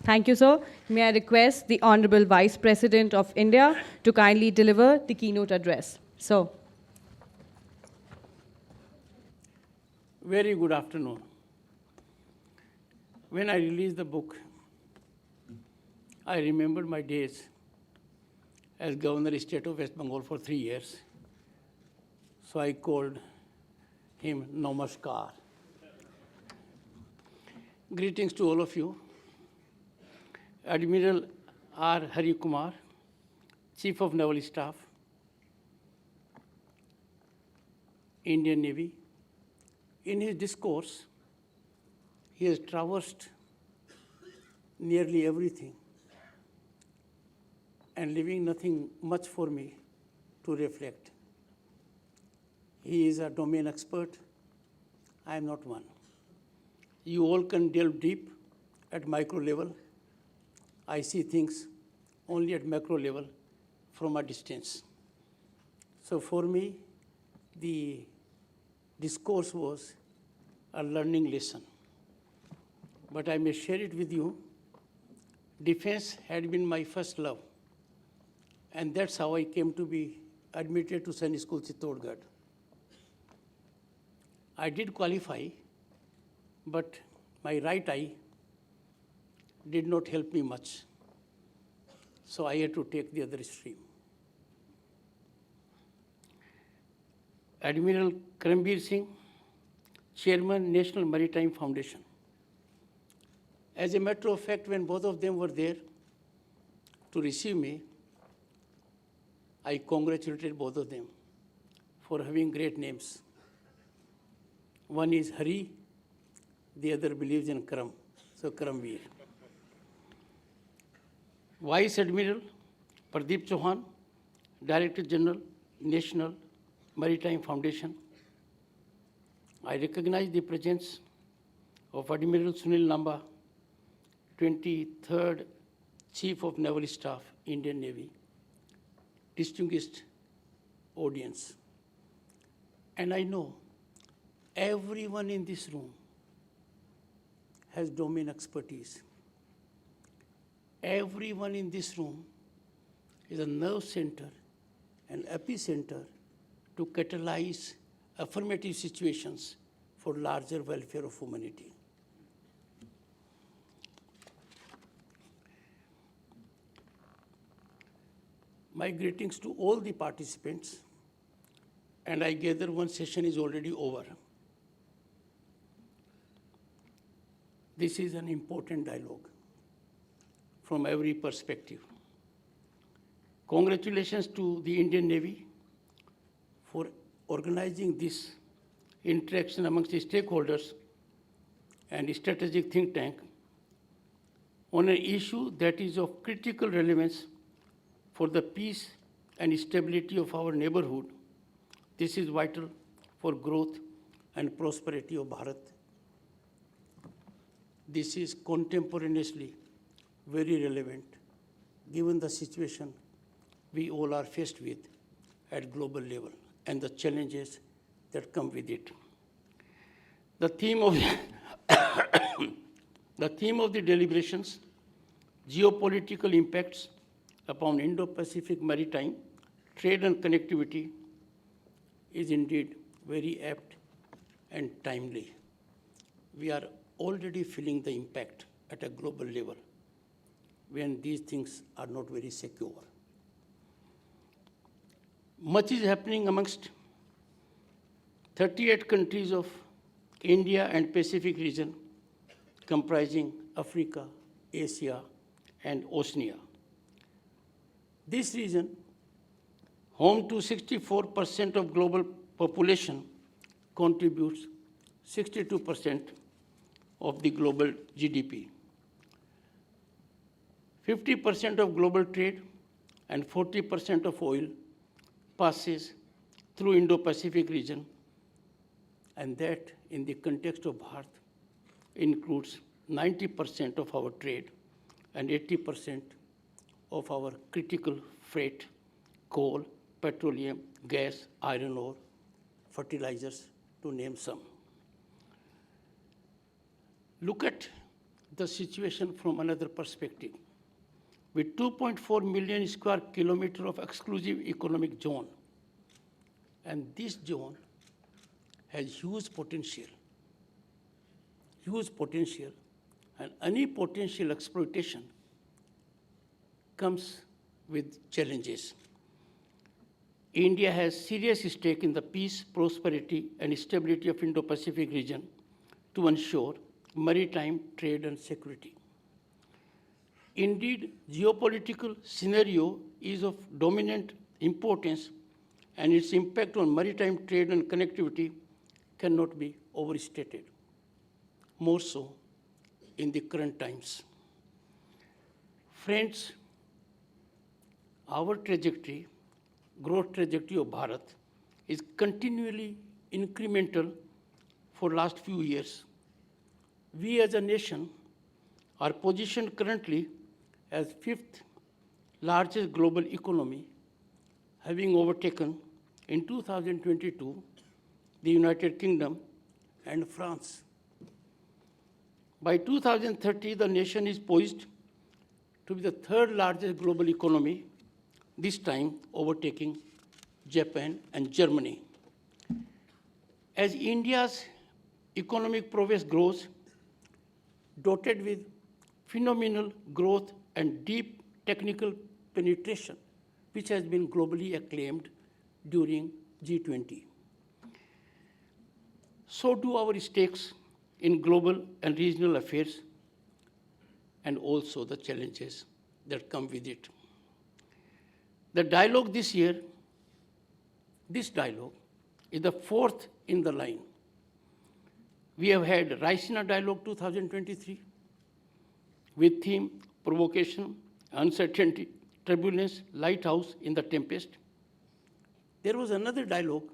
Thank you, sir. May I request the Honorable Vice President of India to kindly deliver the keynote address. So, very good afternoon. When I released the book, I remembered my days as Governor State of West Bengal for 3 years. So I called him Namaskar. Greetings to all of you. Admiral R. Hari Kumar, Chief of Naval Staff, Indian Navy. In his discourse, he has traversed nearly everything and leaving nothing much for me to reflect. He is a domain expert. I am not one. You all can delve deep at micro level. I see things only at macro level from a distance. So for me, the discourse was a learning lesson. But I may share it with you. Defense had been my first love. And that's how I came to be admitted to Sainik School, Chittorgarh. I did qualify, but my right eye did not help me much. So I had to take the other stream. Admiral Karambir Singh, Chairman, National Maritime Foundation. As a matter of fact, when both of them were there to receive me, I congratulated both of them for having great names. One is Hari, the other believes in Karam, so Karambir. Vice Admiral Pradeep Chauhan, Director General, National Maritime Foundation. I recognize the presence of Admiral Sunil Lamba, 23rd Chief of Naval Staff, Indian Navy, distinguished audience. And I know everyone in this room has domain expertise. Everyone in this room is a nerve center, an epicenter to catalyze affirmative situations for larger welfare of humanity. My greetings to all the participants, and I gather one session is already over. This is an important dialogue from every perspective. Congratulations to the Indian Navy for organizing this interaction amongst the stakeholders and strategic think tank on an issue that is of critical relevance for the peace and stability of our neighborhood. This is vital for growth and prosperity of Bharat. This is contemporaneously very relevant given the situation we all are faced with at global level and the challenges that come with it. The theme of the deliberations, geopolitical impacts upon Indo-Pacific maritime trade and connectivity, is indeed very apt and timely. We are already feeling the impact at a global level when these things are not very secure. Much is happening amongst 38 countries of India and Pacific region, comprising Africa, Asia, and Oceania. This region, home to 64% of global population, contributes 62% of the global GDP. 50% of global trade and 40% of oil passes through Indo-Pacific region, and that in the context of Bharat includes 90% of our trade and 80% of our critical freight, coal, petroleum, gas, iron ore, fertilizers, to name some. Look at the situation from another perspective. With 2.4 million square kilometers of exclusive economic zone, and this zone has huge potential, and any potential exploitation comes with challenges. India has serious stake in the peace, prosperity, and stability of Indo-Pacific region to ensure maritime trade and security. Indeed, geopolitical scenario is of dominant importance, and its impact on maritime trade and connectivity cannot be overstated, more so in the current times. Friends, our trajectory, growth trajectory of Bharat is continually incremental for last few years. We as a nation are positioned currently as fifth largest global economy, having overtaken in 2022 the United Kingdom and France. By 2030, the nation is poised to be the third largest global economy, this time overtaking Japan and Germany. As India's economic progress grows, dotted with phenomenal growth and deep technical penetration, which has been globally acclaimed during G20. So do our stakes in global and regional affairs, and also the challenges that come with it. The dialogue this year, this dialogue is the fourth in the line. We have had Raisina Dialogue 2023 with theme Provocation, Uncertainty, Turbulence, Lighthouse in the Tempest. There was another dialogue,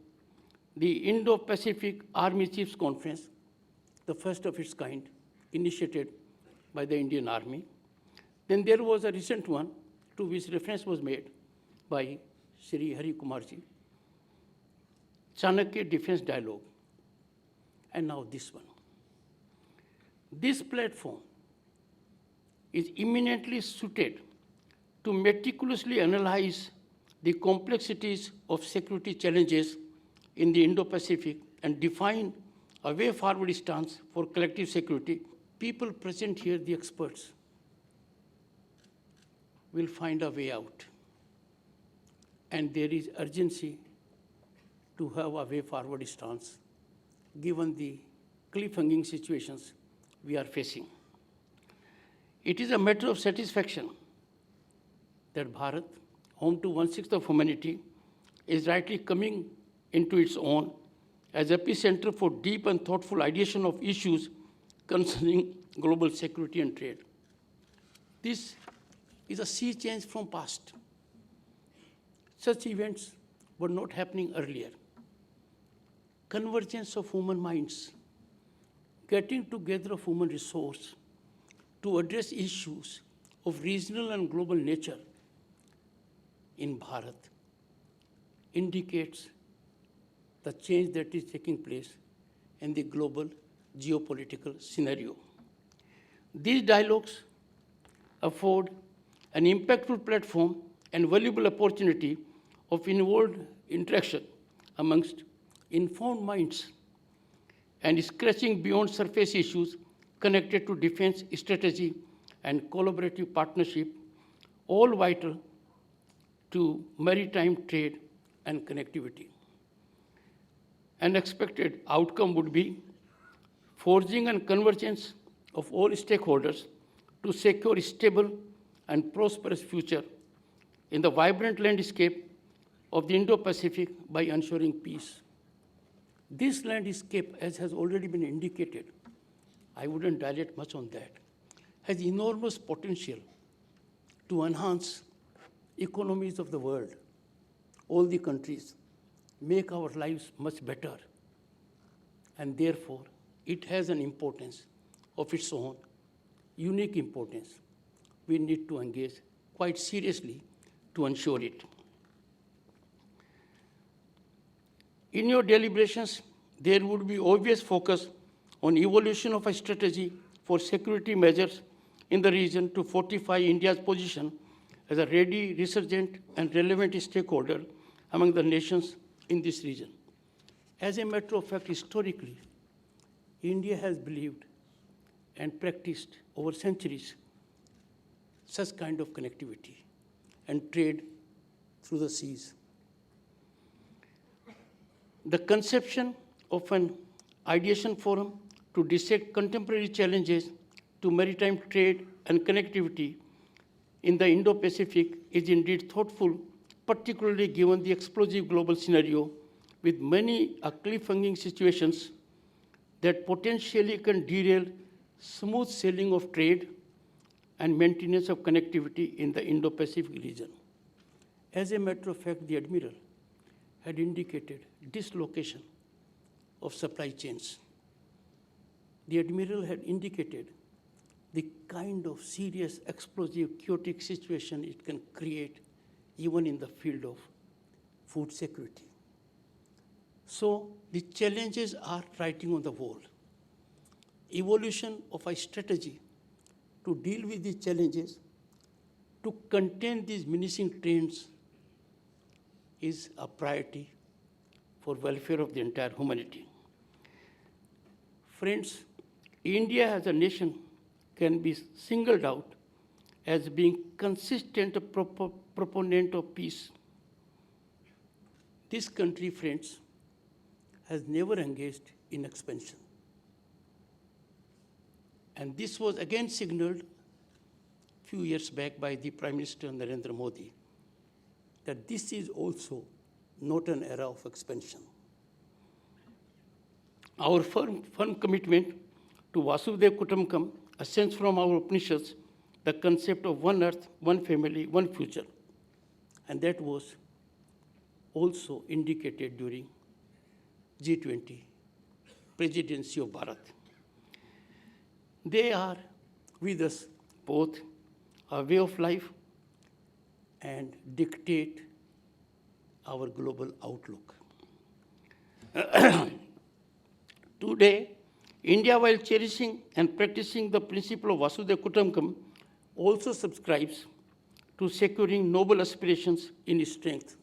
the Indo-Pacific Army Chiefs Conference, the first of its kind, initiated by the Indian Army. Then there was a recent one to which reference was made by Shri Hari Kumarji, Chanakya Defense Dialogue, and now this one. This platform is eminently suited to meticulously analyze the complexities of security challenges in the Indo-Pacific and define a way forward stance for collective security. People present here, the experts, will find a way out. And there is urgency to have a way forward stance, given the cliffhanging situations we are facing. It is a matter of satisfaction that Bharat, home to 1/6 of humanity, is rightly coming into its own as epicenter for deep and thoughtful ideation of issues concerning global security and trade. This is a sea change from past. Such events were not happening earlier. Convergence of human minds, getting together of human resource to address issues of regional and global nature in Bharat indicates the change that is taking place in the global geopolitical scenario. These dialogues afford an impactful platform and valuable opportunity of involved interaction amongst informed minds and scratching beyond surface issues connected to defense strategy and collaborative partnership, all vital to maritime trade and connectivity. An expected outcome would be forging and convergence of all stakeholders to secure a stable and prosperous future in the vibrant landscape of the Indo-Pacific by ensuring peace. This landscape, as has already been indicated, I wouldn't dilate much on that, has enormous potential to enhance economies of the world, all the countries, make our lives much better. And therefore, it has an importance of its own, unique importance. We need to engage quite seriously to ensure it. In your deliberations, there would be obvious focus on evolution of a strategy for security measures in the region to fortify India's position as a ready, resurgent, and relevant stakeholder among the nations in this region. As a matter of fact, historically, India has believed and practiced over centuries such kind of connectivity and trade through the seas. The conception of an ideation forum to dissect contemporary challenges to maritime trade and connectivity in the Indo-Pacific is indeed thoughtful, particularly given the explosive global scenario with many cliffhanging situations that potentially can derail smooth sailing of trade and maintenance of connectivity in the Indo-Pacific region. As a matter of fact, the Admiral had indicated dislocation of supply chains. The Admiral had indicated the kind of serious, explosive, chaotic situation it can create even in the field of food security. So the challenges are writing on the wall. Evolution of a strategy to deal with these challenges, to contain these menacing trends is a priority for welfare of the entire humanity. Friends, India as a nation can be singled out as being consistent proponent of peace. This country, friends, has never engaged in expansion. And this was again signaled a few years back by the Prime Minister Narendra Modi, that this is also not an era of expansion. Our firm commitment to Vasudhaiva Kutumbakam ascends from our Upanishads the concept of one earth, one family, one future. And that was also indicated during G20 presidency of Bharat. They are with us both a way of life and dictate our global outlook. Today, India, while cherishing and practicing the principle of Vasudhaiva Kutumbakam, also subscribes to securing noble aspirations in strength.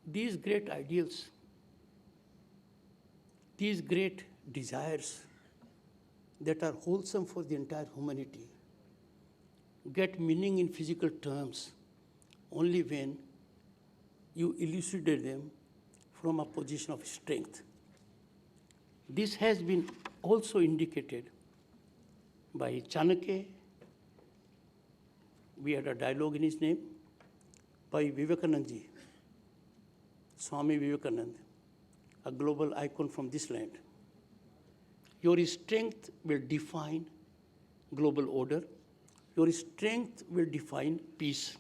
These great ideals, these great desires that are wholesome for the entire humanity get meaning in physical terms only when you elucidate them from a position of strength. This has been also indicated by Chanakya. We had a dialogue in his name, by Vivekananda, Swami Vivekananda, a global icon from this land. Your strength will define global order. Your strength will define peace.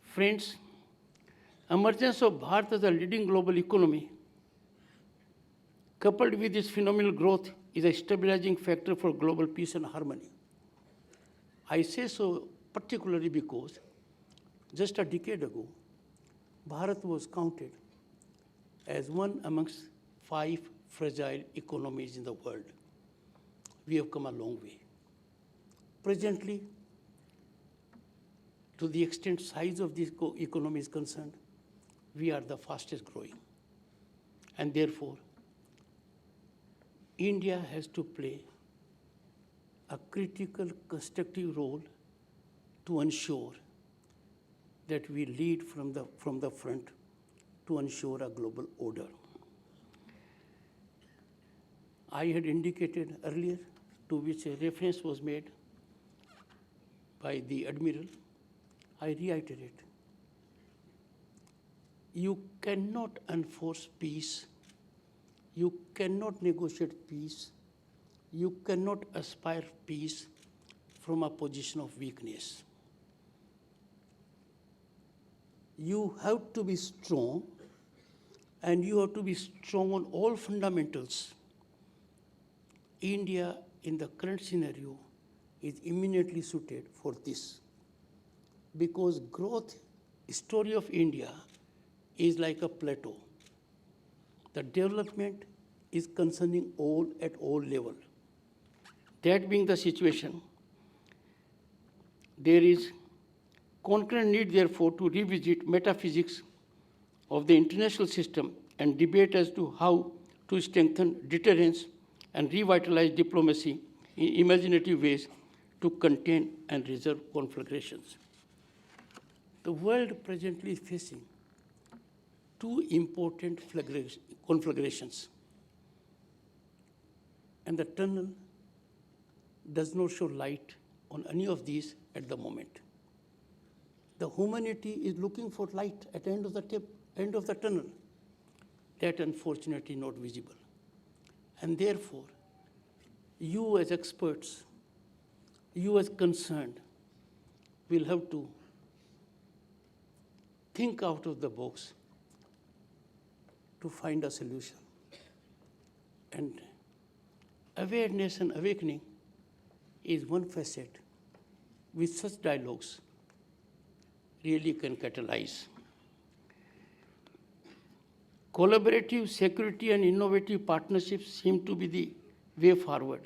Friends, emergence of Bharat as a leading global economy, coupled with its phenomenal growth, is a stabilizing factor for global peace and harmony. I say so particularly because just a decade ago, Bharat was counted as one amongst 5 fragile economies in the world. We have come a long way. Presently, to the extent size of this economy is concerned, we are the fastest growing. And therefore, India has to play a critical, constructive role to ensure that we lead from the front to ensure a global order. I had indicated earlier, to which a reference was made by the Admiral, I reiterate. You cannot enforce peace. You cannot negotiate peace. You cannot aspire peace from a position of weakness. You have to be strong, and you have to be strong on all fundamentals. India, in the current scenario, is eminently suited for this, because growth story of India is like a plateau. The development is concerning all at all level. That being the situation, there is concurrent need, therefore, to revisit metaphysics of the international system and debate as to how to strengthen deterrence and revitalize diplomacy in imaginative ways to contain and resolve conflagrations. The world presently is facing two important conflagrations, and the tunnel does not show light on any of these at the moment. The humanity is looking for light at the end of the tunnel. That unfortunately not visible. And therefore, you as experts, you as concerned, will have to think out of the box to find a solution. And awareness and awakening is one facet which such dialogues really can catalyze. Collaborative security and innovative partnerships seem to be the way forward.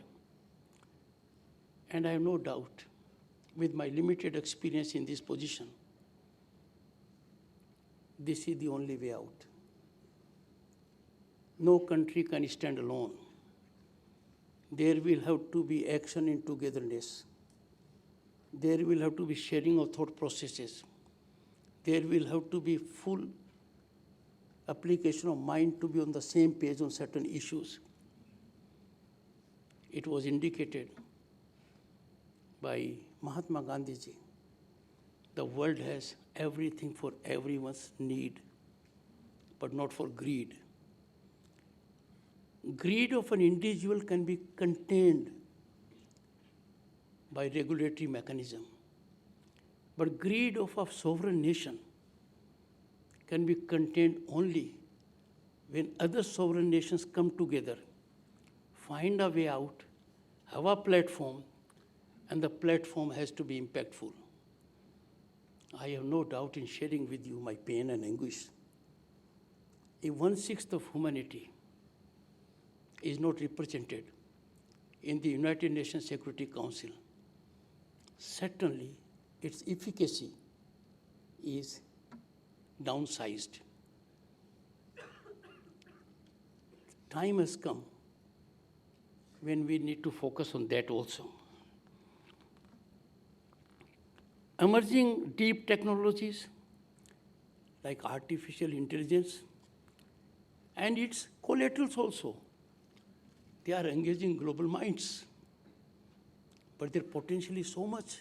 And I have no doubt, with my limited experience in this position, this is the only way out. No country can stand alone. There will have to be action in togetherness. There will have to be sharing of thought processes. There will have to be full application of mind to be on the same page on certain issues. It was indicated by Mahatma Gandhi ji. The world has everything for everyone's need, but not for greed. Greed of an individual can be contained by regulatory mechanism, but greed of a sovereign nation can be contained only when other sovereign nations come together, find a way out, have a platform, and the platform has to be impactful. I have no doubt in sharing with you my pain and anguish. If 1/6 of humanity is not represented in the United Nations Security Council, certainly its efficacy is downsized. Time has come when we need to focus on that also. Emerging deep technologies like artificial intelligence and its collaterals also, they are engaging global minds, but their potential is so much,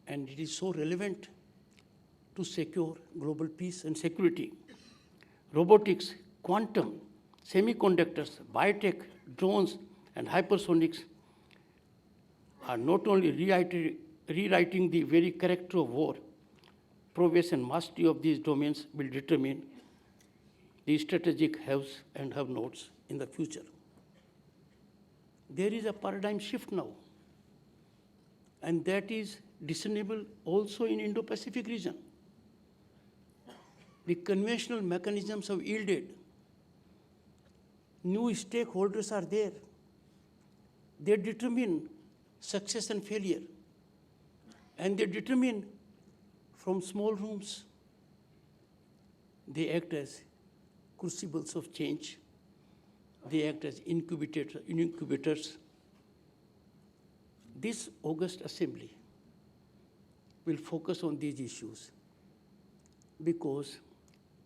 and it is so relevant to secure global peace and security. Robotics, quantum, semiconductors, biotech, drones, and hypersonics are not only rewriting the very character of war. Prowess and mastery of these domains will determine the strategic haves and have-nots in the future. There is a paradigm shift now, and that is discernible also in Indo-Pacific region. The conventional mechanisms have yielded. New stakeholders are there. They determine success and failure. And they determine from small rooms. They act as crucibles of change. They act as incubators. This August Assembly will focus on these issues because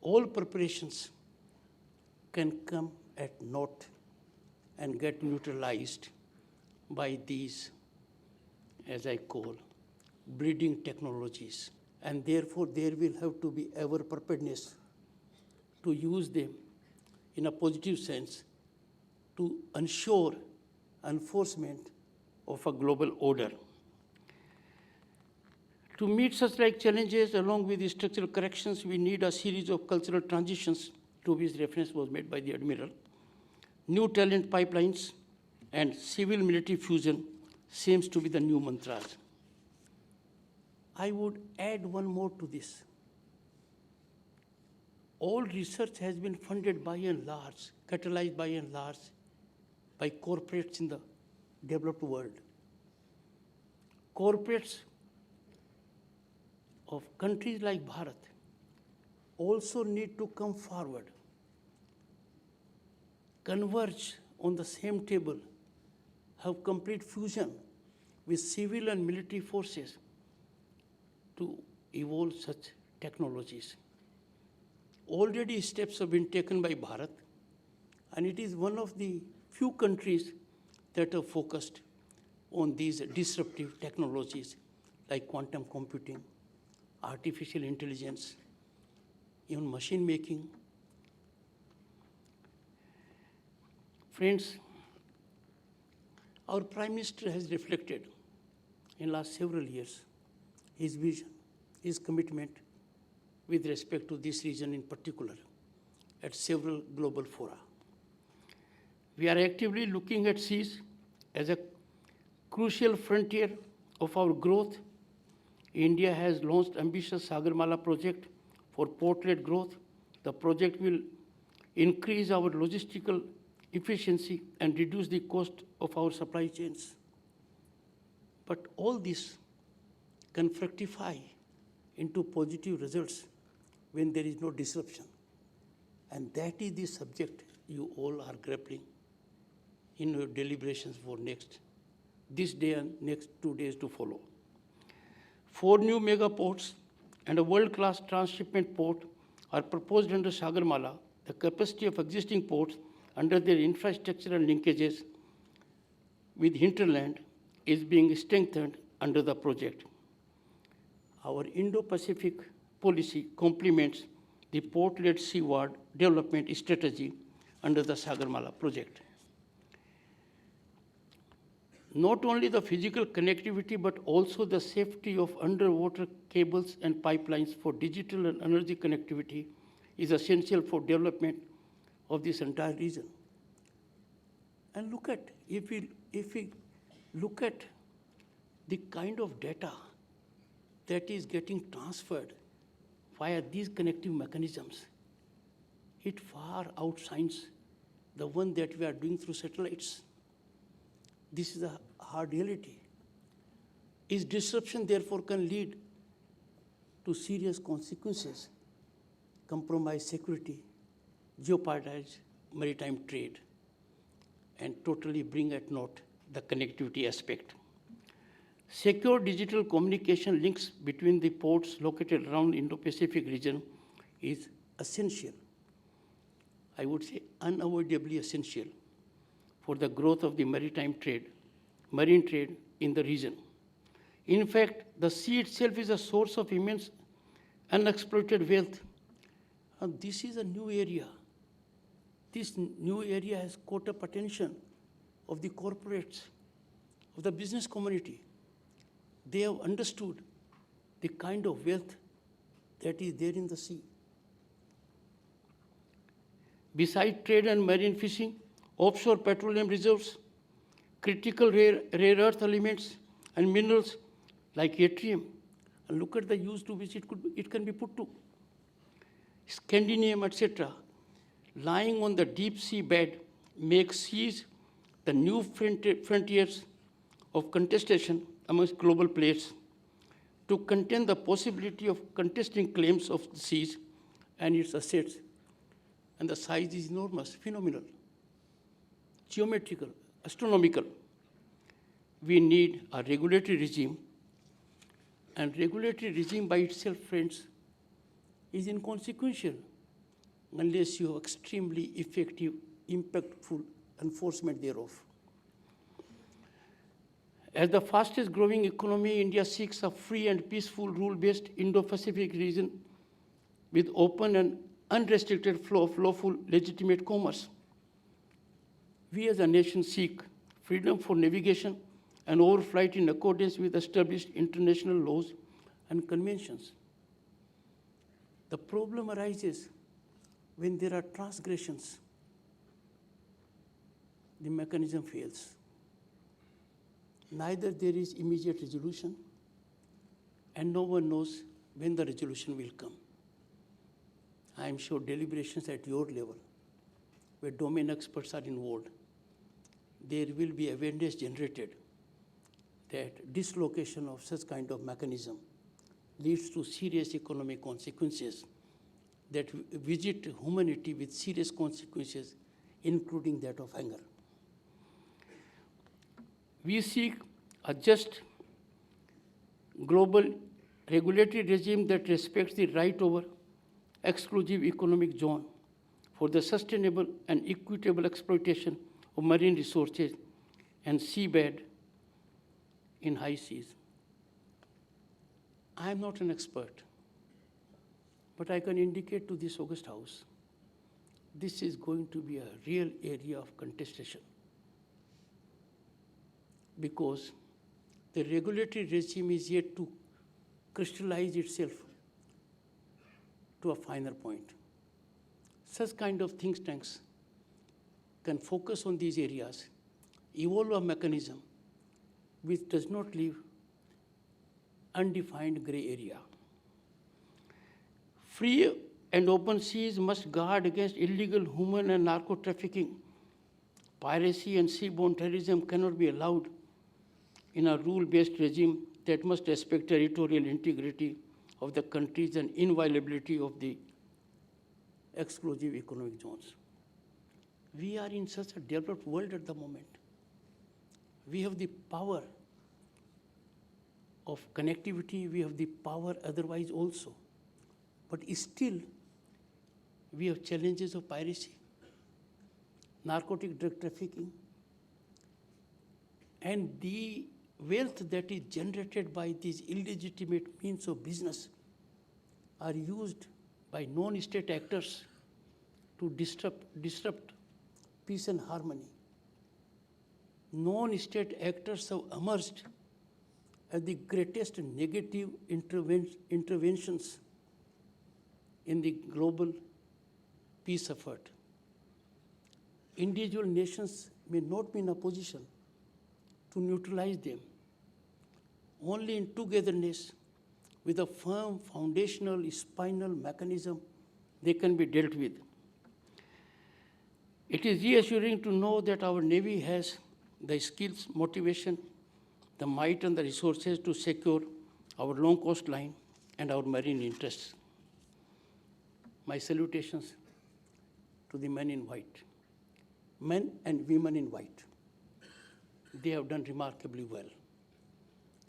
all preparations can come at naught and get neutralized by these, as I call, breeding technologies. And therefore, there will have to be ever preparedness to use them in a positive sense to ensure enforcement of a global order. To meet such like challenges, along with the structural corrections, we need a series of cultural transitions, to which reference was made by the Admiral. New talent pipelines and civil-military fusion seems to be the new mantras. I would add one more to this. all research has been funded by and large, catalyzed by and large, by corporates in the developed world. Corporates of countries like Bharat also need to come forward, converge on the same table, have complete fusion with civil and military forces to evolve such technologies. Already steps have been taken by Bharat, and it is one of the few countries that have focused on these disruptive technologies like quantum computing, artificial intelligence, even machine making. Friends, our Prime Minister has reflected in last several years his vision, his commitment with respect to this region in particular at several global fora. We are actively looking at seas as a crucial frontier of our growth. India has launched ambitious Sagarmala project for port-led growth. The project will increase our logistical efficiency and reduce the cost of our supply chains. But all this can fructify into positive results when there is no disruption. And that is the subject you all are grappling in your deliberations for this day and next 2 days to follow. 4 new mega ports and a world-class transshipment port are proposed under Sagarmala. The capacity of existing ports under their infrastructure and linkages with hinterland is being strengthened under the project. Our Indo-Pacific policy complements the port-led seaward development strategy under the Sagarmala project. Not only the physical connectivity, but also the safety of underwater cables and pipelines for digital and energy connectivity is essential for development of this entire region. And look at, if we look at the kind of data that is getting transferred via these connective mechanisms, it far outshines the one that we are doing through satellites. This is a hard reality. Its disruption, therefore, can lead to serious consequences, compromise security, jeopardize maritime trade, and totally bring at naught the connectivity aspect. Secure digital communication links between the ports located around Indo-Pacific region is essential. I would say unavoidably essential for the growth of the marine trade in the region. In fact, the sea itself is a source of immense unexploited wealth. And this is a new area. This new area has caught up attention of the corporates, of the business community. They have understood the kind of wealth that is there in the sea. Besides trade and marine fishing, offshore petroleum reserves, critical rare earth elements, and minerals like yttrium, and look at the use to which it can be put to. Scandium, etc., lying on the deep sea bed make seas the new frontiers of contestation amongst global players to contend the possibility of contesting claims of the seas and its assets. And the size is enormous, phenomenal, geometrical, astronomical. We need a regulatory regime, and regulatory regime by itself, friends, is inconsequential unless you have extremely effective, impactful enforcement thereof. As the fastest growing economy, India seeks a free and peaceful rule-based Indo-Pacific region with open and unrestricted flow of lawful, legitimate commerce. We as a nation seek freedom for navigation and overflight in accordance with established international laws and conventions. The problem arises when there are transgressions. The mechanism fails. Neither there is immediate resolution, and no one knows when the resolution will come. I am sure deliberations at your level, where domain experts are involved, there will be awareness generated that dislocation of such kind of mechanism leads to serious economic consequences that visit humanity with serious consequences, including that of hunger. We seek a just global regulatory regime that respects the right over exclusive economic zone for the sustainable and equitable exploitation of marine resources and seabed in high seas. I am not an expert, but I can indicate to this august house, this is going to be a real area of contestation, because the regulatory regime is yet to crystallize itself to a finer point. Such kind of think tanks can focus on these areas, evolve a mechanism which does not leave undefined gray area. Free and open seas must guard against illegal human and narco trafficking. Piracy and seaborne terrorism cannot be allowed in a rule-based regime that must respect territorial integrity of the countries and inviolability of the exclusive economic zones. We are in such a developed world at the moment. We have the power of connectivity, we have the power otherwise also. But still, we have challenges of piracy, narcotic drug trafficking, and the wealth that is generated by these illegitimate means of business are used by non-state actors to disrupt peace and harmony. Non-state actors have emerged as the greatest negative interventions in the global peace effort. Individual nations may not be in a position to neutralize them. Only in togetherness, with a firm foundational spinal mechanism, they can be dealt with. It is reassuring to know that our Navy has the skills, motivation, the might and the resources to secure our long coastline and our marine interests. My salutations to the men in white, men and women in white. They have done remarkably well.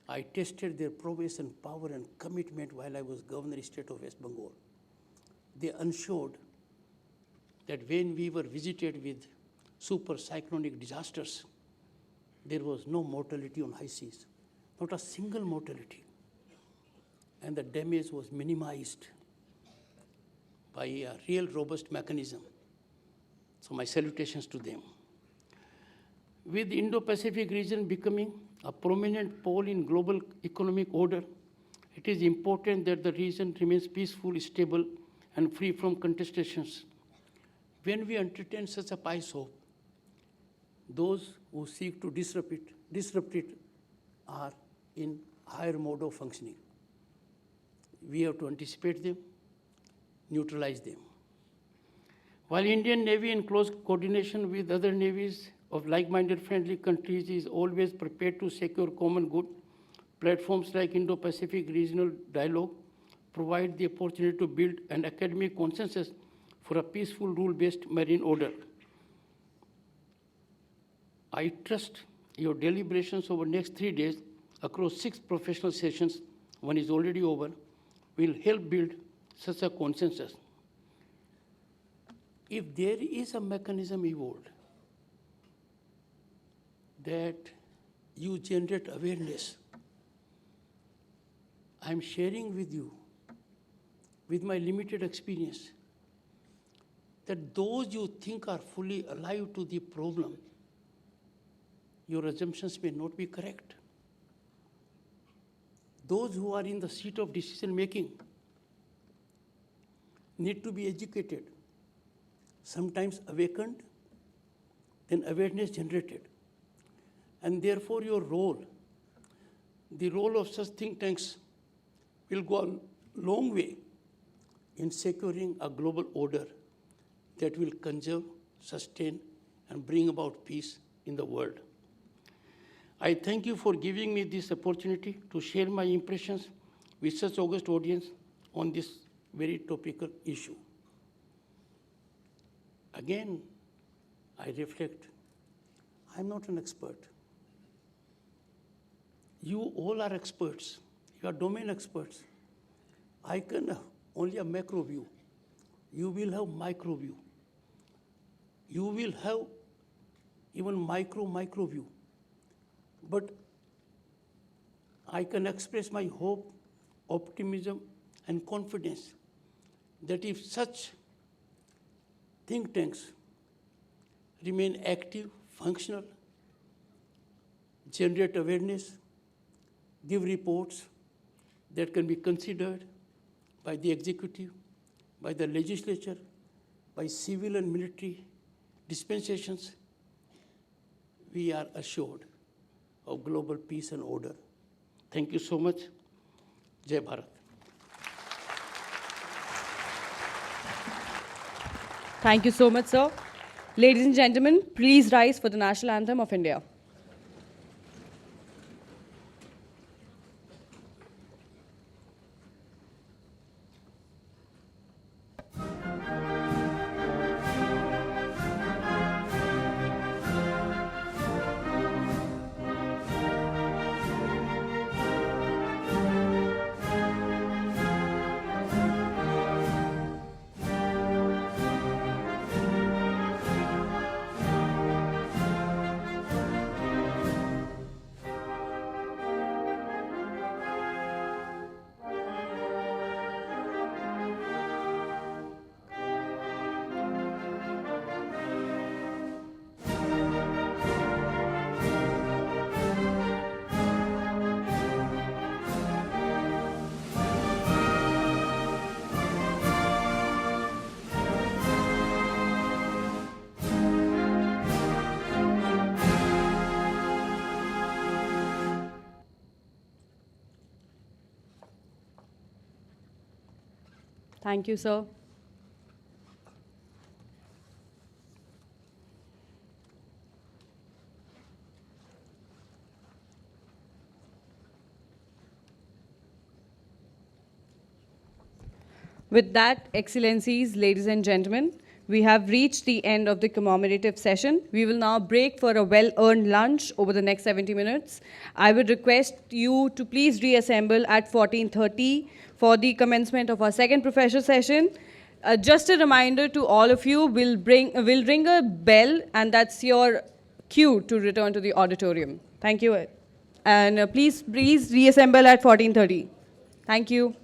I tested their prowess and power and commitment while I was Governor State of West Bengal. They ensured that when we were visited with super cyclonic disasters, there was no mortality on high seas, not a single mortality. And the damage was minimized by a real robust mechanism. So my salutations to them. With the Indo-Pacific region becoming a prominent pole in global economic order, it is important that the region remains peaceful, stable, and free from contestations. When we entertain such a pious hope, those who seek to disrupt it are in higher mode of functioning. We have to anticipate them, neutralize them. While Indian Navy in close coordination with other navies of like-minded friendly countries is always prepared to secure common good, platforms like Indo-Pacific Regional Dialogue provide the opportunity to build an academic consensus for a peaceful rule-based marine order. I trust your deliberations over the next 3 days across 6 professional sessions, one is already over, will help build such a consensus. If there is a mechanism evolved that you generate awareness, I'm sharing with you, with my limited experience, that those you think are fully alive to the problem, your assumptions may not be correct. Those who are in the seat of decision making need to be educated, sometimes awakened, then awareness generated. And therefore your role, the role of such think tanks will go a long way in securing a global order that will conserve, sustain, and bring about peace in the world. I thank you for giving me this opportunity to share my impressions with such august audience on this very topical issue. Again, I reflect, I'm not an expert. You all are experts. You are domain experts. I can have only a macro view. You will have micro view. You will have even micro view. But I can express my hope, optimism, and confidence that if such think tanks remain active, functional, generate awareness, give reports that can be considered by the executive, by the legislature, by civil and military dispensations, we are assured of global peace and order. Thank you so much. Jai Bharat. Thank you so much, sir. Ladies and gentlemen, please rise for the national anthem of India. Thank you, sir. With that, Excellencies, ladies and gentlemen, we have reached the end of the commemorative session. We will now break for a well-earned lunch over the next 70 minutes. I would request you to please reassemble at 14:30 for the commencement of our second professor session. Just a reminder to all of you, we'll ring a bell, and that's your cue to return to the auditorium. Thank you. And please reassemble at 14:30. Thank you.